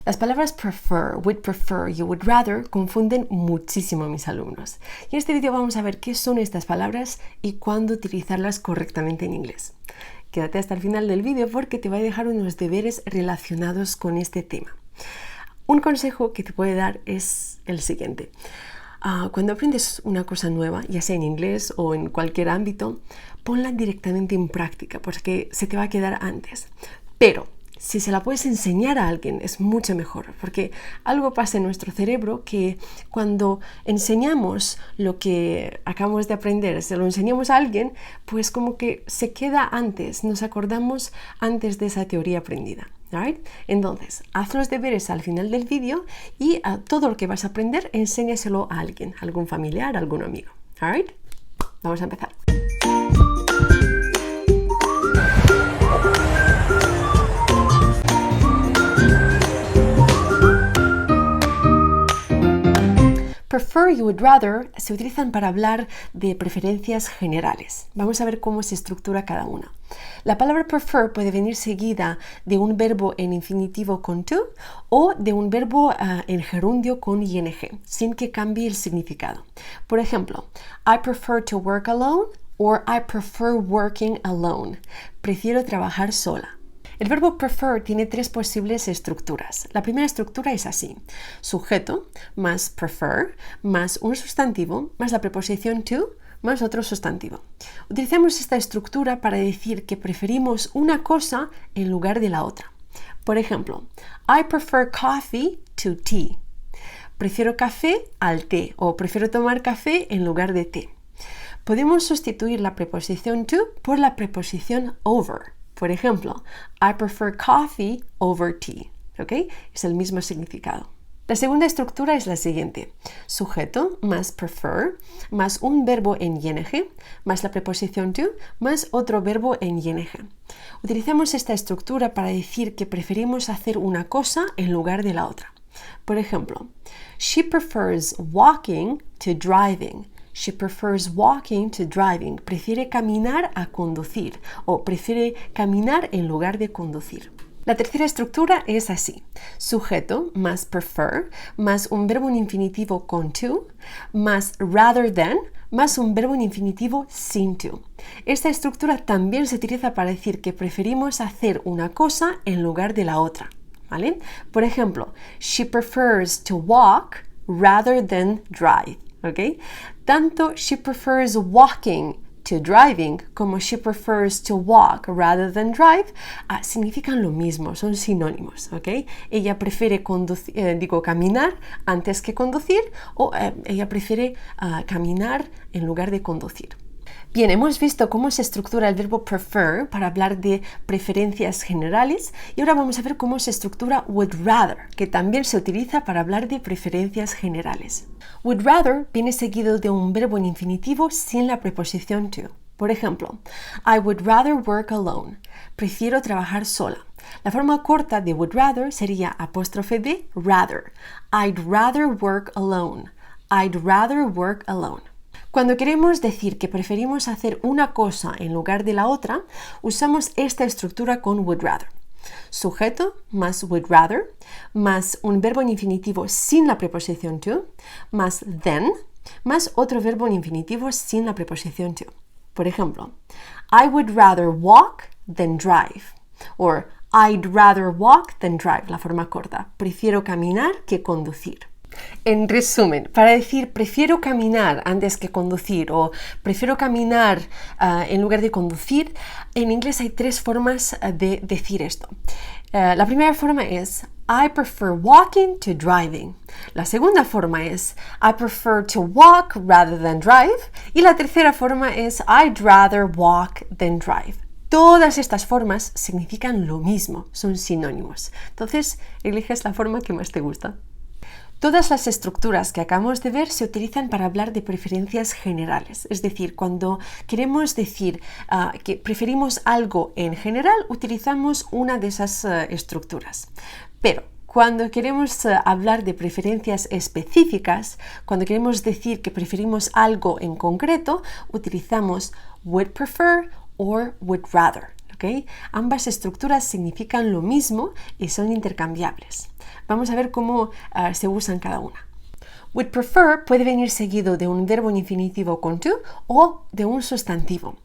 Las palabras prefer, would prefer y would rather confunden muchísimo a mis alumnos. Y en este vídeo vamos a ver qué son estas palabras y cuándo utilizarlas correctamente en inglés. Quédate hasta el final del vídeo porque te voy a dejar unos deberes relacionados con este tema. Un consejo que te puede dar es el siguiente. Cuando aprendes una cosa nueva, ya sea en inglés o en cualquier ámbito, ponla directamente en práctica porque se te va a quedar antes. Pero si se la puedes enseñar a alguien es mucho mejor, porque algo pasa en nuestro cerebro que cuando enseñamos lo que acabamos de aprender, se lo enseñamos a alguien, pues como que se queda antes, nos acordamos antes de esa teoría aprendida. Right? Entonces, haz los deberes al final del vídeo y todo lo que vas a aprender, enséñaselo a alguien, algún familiar, algún amigo. Right? Vamos a empezar. Prefer y would rather se utilizan para hablar de preferencias generales. Vamos a ver cómo se estructura cada una. La palabra prefer puede venir seguida de un verbo en infinitivo con to o de un verbo en gerundio con ing, sin que cambie el significado. Por ejemplo, I prefer to work alone or I prefer working alone. Prefiero trabajar sola. El verbo prefer tiene tres posibles estructuras. La primera estructura es así: sujeto más prefer más un sustantivo más la preposición to más otro sustantivo. Utilizamos esta estructura para decir que preferimos una cosa en lugar de la otra. Por ejemplo, I prefer coffee to tea. Prefiero café al té o prefiero tomar café en lugar de té. Podemos sustituir la preposición to por la preposición over. Por ejemplo, I prefer coffee over tea. ¿Okay? Es el mismo significado. La segunda estructura es la siguiente: sujeto más prefer más un verbo en ing más la preposición to más otro verbo en ing. Utilizamos esta estructura para decir que preferimos hacer una cosa en lugar de la otra. Por ejemplo, she prefers walking to driving. She prefers walking to driving. Prefiere caminar a conducir o prefiere caminar en lugar de conducir. La tercera estructura es así: sujeto más prefer más un verbo en infinitivo con to más rather than más un verbo en infinitivo sin to. Esta estructura también se utiliza para decir que preferimos hacer una cosa en lugar de la otra. ¿Vale? Por ejemplo, she prefers to walk rather than drive. ¿Okay? Tanto she prefers walking to driving como she prefers to walk rather than drive significan lo mismo, son sinónimos. ¿Okay? Ella prefiere caminar antes que conducir o ella prefiere caminar en lugar de conducir. Bien, hemos visto cómo se estructura el verbo prefer para hablar de preferencias generales y ahora vamos a ver cómo se estructura would rather, que también se utiliza para hablar de preferencias generales. Would rather viene seguido de un verbo en infinitivo sin la preposición to. Por ejemplo, I would rather work alone. Prefiero trabajar sola. La forma corta de would rather sería ' rather. I'd rather work alone. I'd rather work alone. Cuando queremos decir que preferimos hacer una cosa en lugar de la otra, usamos esta estructura con would rather. Sujeto más would rather, más un verbo en infinitivo sin la preposición to, más then, más otro verbo en infinitivo sin la preposición to. Por ejemplo, I would rather walk than drive. Or I'd rather walk than drive, la forma corta. Prefiero caminar que conducir. En resumen, para decir prefiero caminar antes que conducir o prefiero caminar en lugar de conducir, en inglés hay tres formas de decir esto. La primera forma es I prefer walking to driving. La segunda forma es I prefer to walk rather than drive. Y la tercera forma es I'd rather walk than drive. Todas estas formas significan lo mismo, son sinónimos. Entonces, eliges la forma que más te gusta. Todas las estructuras que acabamos de ver se utilizan para hablar de preferencias generales. Es decir, cuando queremos decir que preferimos algo en general, utilizamos una de esas estructuras. Pero cuando queremos hablar de preferencias específicas, cuando queremos decir que preferimos algo en concreto, utilizamos would prefer or would rather. ¿ok? Ambas estructuras significan lo mismo y son intercambiables. Vamos a ver cómo se usan cada una. Would prefer puede venir seguido de un verbo en infinitivo con to o de un sustantivo.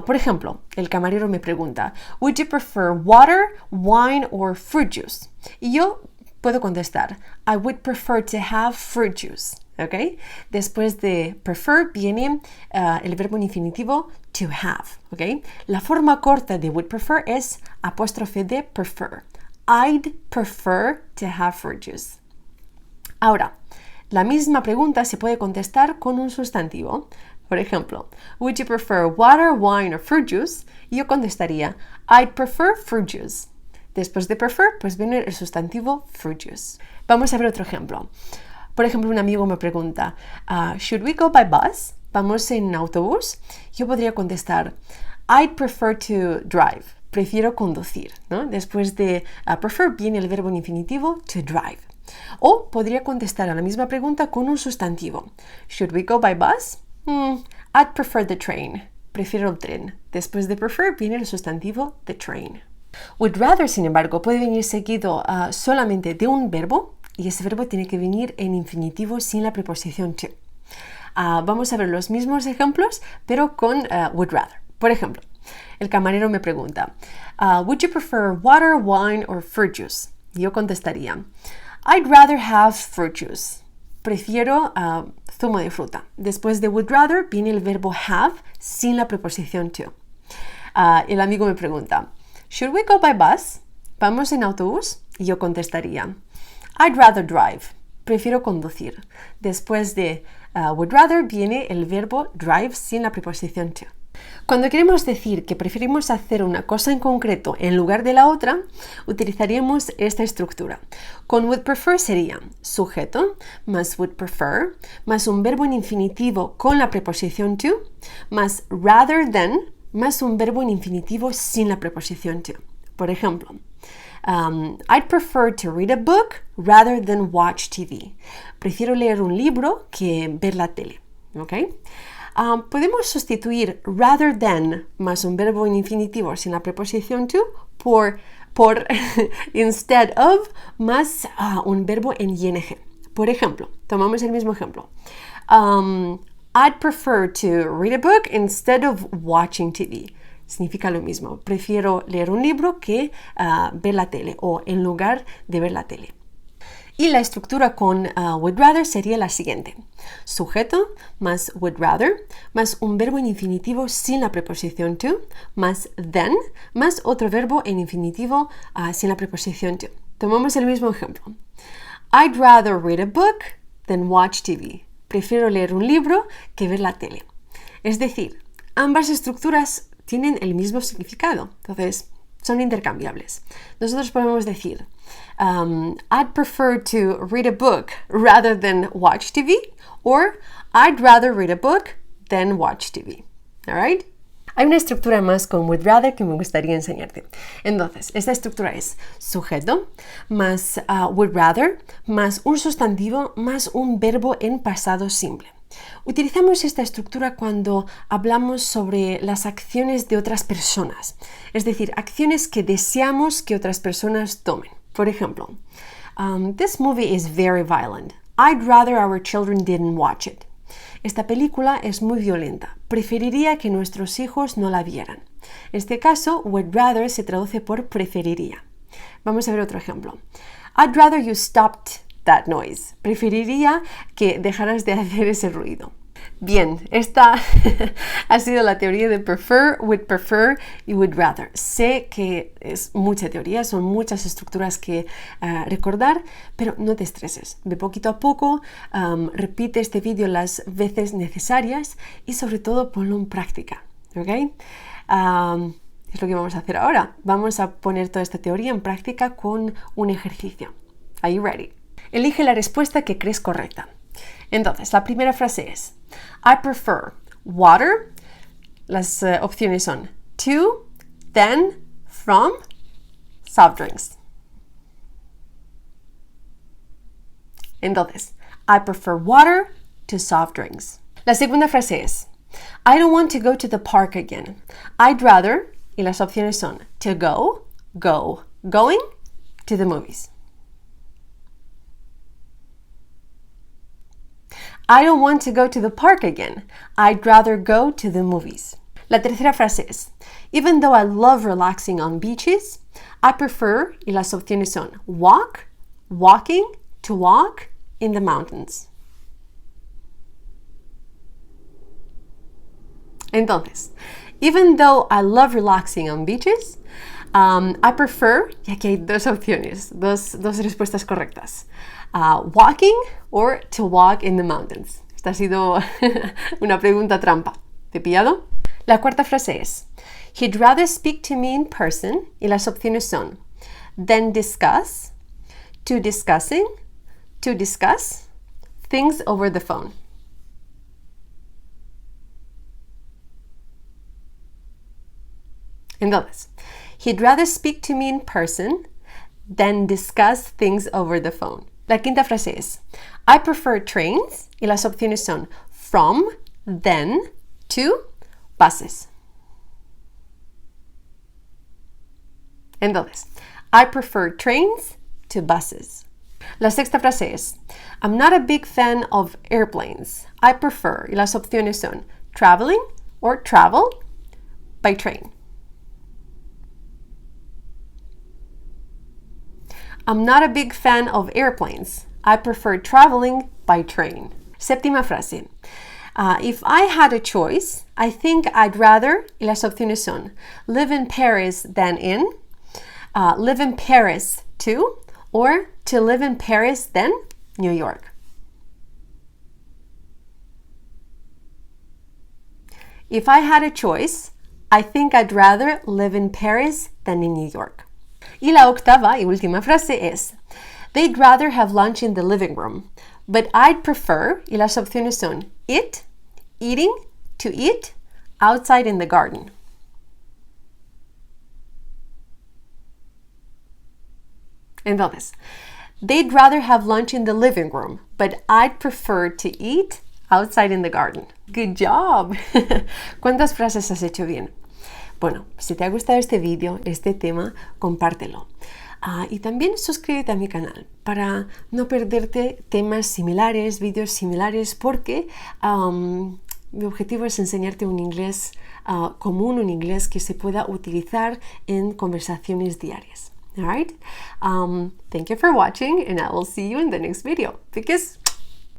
Por ejemplo, el camarero me pregunta, would you prefer water, wine or fruit juice? Y yo puedo contestar, I would prefer to have fruit juice. ¿Okay? Después de prefer viene el verbo en infinitivo to have. ¿Okay? La forma corta de would prefer es apóstrofe de prefer. I'd prefer to have fruit juice. Ahora, la misma pregunta se puede contestar con un sustantivo. Por ejemplo, would you prefer water, wine or fruit juice? Y yo contestaría, I'd prefer fruit juice. Después de prefer, pues viene el sustantivo fruit juice. Vamos a ver otro ejemplo. Por ejemplo, un amigo me pregunta, should we go by bus? ¿Vamos en autobús? Yo podría contestar, I'd prefer to drive. Prefiero conducir, ¿no? Después de prefer viene el verbo en infinitivo to drive. O podría contestar a la misma pregunta con un sustantivo. Should we go by bus? I'd prefer the train. Prefiero el tren. Después de prefer viene el sustantivo the train. Would rather, sin embargo, puede venir seguido solamente de un verbo y ese verbo tiene que venir en infinitivo sin la preposición to. Vamos a ver los mismos ejemplos, pero con would rather. Por ejemplo, el camarero me pregunta, would you prefer water, wine or fruit juice? Y yo contestaría, I'd rather have fruit juice. Prefiero zumo de fruta. Después de would rather viene el verbo have sin la preposición to. El amigo me pregunta, should we go by bus? ¿Vamos en autobús? Y yo contestaría, I'd rather drive. Prefiero conducir. Después de would rather viene el verbo drive sin la preposición to. Cuando queremos decir que preferimos hacer una cosa en concreto en lugar de la otra, utilizaríamos esta estructura. Con would prefer sería sujeto más would prefer más un verbo en infinitivo con la preposición to más rather than más un verbo en infinitivo sin la preposición to. Por ejemplo, I'd prefer to read a book rather than watch TV. Prefiero leer un libro que ver la tele. ¿Okay? Podemos sustituir rather than más un verbo en infinitivo sin la preposición to por instead of más un verbo en ing. Por ejemplo, tomamos el mismo ejemplo. I'd prefer to read a book instead of watching TV. Significa lo mismo. Prefiero leer un libro que ver la tele o en lugar de ver la tele. Y la estructura con would rather sería la siguiente. Sujeto más would rather más un verbo en infinitivo sin la preposición to más then más otro verbo en infinitivo sin la preposición to. Tomamos el mismo ejemplo. I'd rather read a book than watch TV. Prefiero leer un libro que ver la tele. Es decir, ambas estructuras tienen el mismo significado. Entonces, son intercambiables. Nosotros podemos decir I'd prefer to read a book rather than watch TV or I'd rather read a book than watch TV. All right? Hay una estructura más con would rather que me gustaría enseñarte. Entonces, esta estructura es sujeto más would rather más un sustantivo más un verbo en pasado simple. Utilizamos esta estructura cuando hablamos sobre las acciones de otras personas, es decir, acciones que deseamos que otras personas tomen. Por ejemplo, this movie is very violent. I'd rather our children didn't watch it. Esta película es muy violenta. Preferiría que nuestros hijos no la vieran. En este caso, would rather se traduce por preferiría. Vamos a ver otro ejemplo. I'd rather you stopped that noise. Preferiría que dejaras de hacer ese ruido. Bien, esta ha sido la teoría de prefer, y would rather. Sé que es mucha teoría, son muchas estructuras que recordar, pero no te estreses. De poquito a poco, repite este vídeo las veces necesarias y sobre todo ponlo en práctica. ¿Ok? Es lo que vamos a hacer ahora. Vamos a poner toda esta teoría en práctica con un ejercicio. Are you ready? Elige la respuesta que crees correcta. Entonces, la primera frase es I prefer water. Las opciones son to, then, from, soft drinks. Entonces, I prefer water to soft drinks. La segunda frase es I don't want to go to the park again. I'd rather y las opciones son to go, go, going, to the movies. I don't want to go to the park again. I'd rather go to the movies. La tercera frase es, even though I love relaxing on beaches, I prefer, y las opciones son walk, walking, to walk in the mountains. Entonces, even though I love relaxing on beaches, I prefer, y aquí hay dos opciones, dos respuestas correctas. Walking or to walk in the mountains. Esta ha sido una pregunta trampa. ¿Te he pillado? La cuarta frase es, he'd rather speak to me in person, y las opciones son then discuss, to discussing, to discuss, things over the phone. Entonces, he'd rather speak to me in person than discuss things over the phone. La quinta frase es, I prefer trains, y las opciones son from, then, to, buses. Entonces, I prefer trains to buses. La sexta frase es, I'm not a big fan of airplanes. I prefer, y las opciones son traveling or travel by train. I'm not a big fan of airplanes. I prefer traveling by train. Séptima frase. If I had a choice, I think I'd rather, y las opciones son live in Paris than in, live in Paris too, or to live in Paris than New York. If I had a choice, I think I'd rather live in Paris than in New York. Y la octava y última frase es, they'd rather have lunch in the living room, but I'd prefer, y las opciones son eat, eating, to eat, outside in the garden. Entonces, they'd rather have lunch in the living room, but I'd prefer to eat outside in the garden. Good job! ¿Cuántas frases has hecho bien? Bueno, si te ha gustado este vídeo, este tema, compártelo. Y también suscríbete a mi canal para no perderte temas similares, vídeos similares, porque mi objetivo es enseñarte un inglés común, un inglés que se pueda utilizar en conversaciones diarias. All right? Thank you for watching, and I will see you in the next video. Because